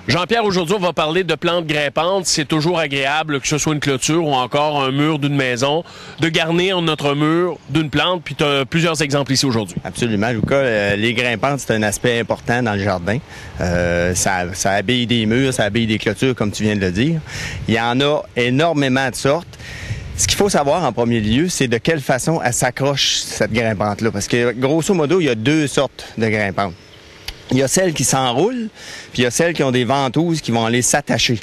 Jean-Pierre, aujourd'hui, on va parler de plantes grimpantes. C'est toujours agréable, que ce soit une clôture ou encore un mur d'une maison, de garnir notre mur d'une plante, puis tu as plusieurs exemples ici aujourd'hui. Absolument, Lucas. Les grimpantes, c'est un aspect important dans le jardin. Ça habille des murs, ça habille des clôtures, comme tu viens de le dire. Il y en a énormément de sortes. Ce qu'il faut savoir en premier lieu, c'est de quelle façon elle s'accroche, cette grimpante-là. Parce que, grosso modo, il y a deux sortes de grimpantes. Il y a celles qui s'enroulent, puis il y a celles qui ont des ventouses qui vont aller s'attacher.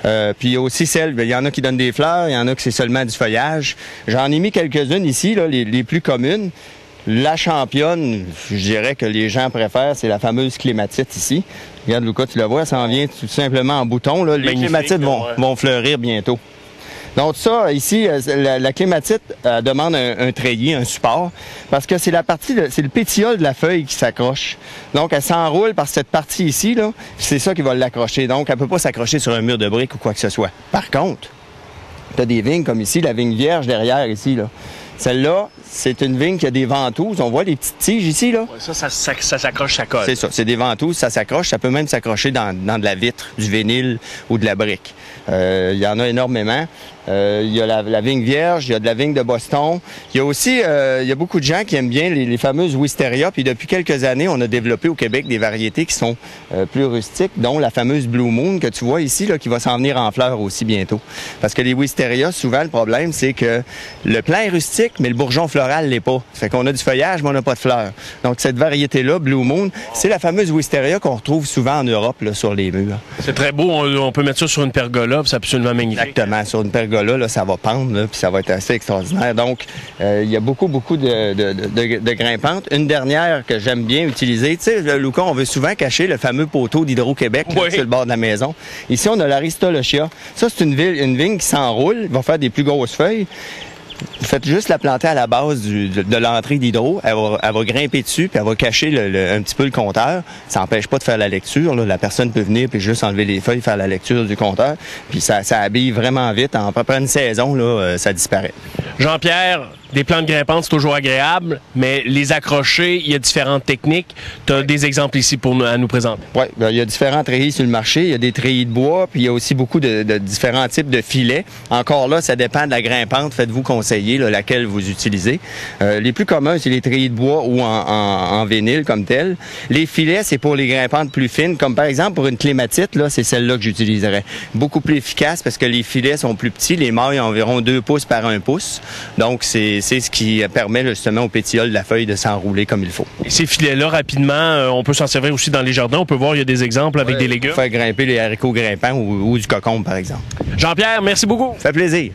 Puis il y a aussi celles, il y en a qui donnent des fleurs, il y en a qui c'est seulement du feuillage. J'en ai mis quelques-unes ici, là, les plus communes. La championne, je dirais que les gens préfèrent, c'est la fameuse clématite ici. Regarde, Lucas, tu la vois, ça en vient tout simplement en bouton. Là. Les clématites vont fleurir bientôt. Donc ça, ici, la clématite demande un treillis, un support, parce que c'est c'est le pétiole de la feuille qui s'accroche. Donc elle s'enroule par cette partie ici, là, c'est ça qui va l'accrocher. Donc elle peut pas s'accrocher sur un mur de briques ou quoi que ce soit. Par contre, tu as des vignes comme ici, la vigne vierge derrière ici, là. Celle-là, c'est une vigne qui a des ventouses. On voit les petites tiges ici, là. Ouais, ça s'accroche, ça colle. C'est ça, c'est des ventouses, ça s'accroche. Ça peut même s'accrocher dans de la vitre, du vinyle ou de la brique. Il y en a énormément. Il y a la vigne vierge, il y a de la vigne de Boston. Il y a aussi, il y a beaucoup de gens qui aiment bien les fameuses wisteria. Puis depuis quelques années, on a développé au Québec des variétés qui sont plus rustiques, dont la fameuse Blue Moon que tu vois ici, là, qui va s'en venir en fleurs aussi bientôt. Parce que les wisteria, souvent, le problème, c'est que le plant est rustique, mais le bourgeon floral l'est pas. Ça fait qu'on a du feuillage, mais on n'a pas de fleurs. Donc cette variété-là, Blue Moon, c'est la fameuse wisteria qu'on retrouve souvent en Europe, là, sur les murs. C'est très beau. On peut mettre ça sur une pergola, puis c'est absolument magnifique. Exactement. Sur une pergola, là, ça va pendre, là, puis ça va être assez extraordinaire. Donc, il y a beaucoup de grimpantes. Une dernière que j'aime bien utiliser, tu sais, Lucas, on veut souvent cacher le fameux poteau d'Hydro-Québec oui, sur le bord de la maison. Ici, on a l'Aristolochia. Ça, c'est une vigne qui s'enroule, va faire des plus grosses feuilles. Vous faites juste la planter à la base de l'entrée d'Hydro. Elle va grimper dessus, puis elle va cacher un petit peu le compteur. Ça n'empêche pas de faire la lecture. Là. La personne peut venir puis juste enlever les feuilles, faire la lecture du compteur. Puis ça habille vraiment vite. En après une saison, là, ça disparaît. Jean-Pierre, des plantes grimpantes, c'est toujours agréable, mais les accrocher, il y a différentes techniques. Tu as des exemples ici à nous présenter. Oui, il y a différents treillis sur le marché. Il y a des treillis de bois, puis il y a aussi beaucoup de différents types de filets. Encore là, ça dépend de la grimpante. Faites-vous conseiller là, laquelle vous utilisez. Les plus communs, c'est les treillis de bois ou en vinyle comme tel. Les filets, c'est pour les grimpantes plus fines, comme par exemple pour une clématite, là, c'est celle-là que j'utiliserais. Beaucoup plus efficace parce que les filets sont plus petits. Les mailles ont environ 2 pouces par 1 pouce. Donc, c'est ce qui permet justement au pétiole de la feuille de s'enrouler comme il faut. Et ces filets-là, rapidement, on peut s'en servir aussi dans les jardins. On peut voir, il y a des exemples avec des légumes. Faire grimper les haricots grimpants ou du cocombe, par exemple. Jean-Pierre, merci beaucoup. Ça fait plaisir.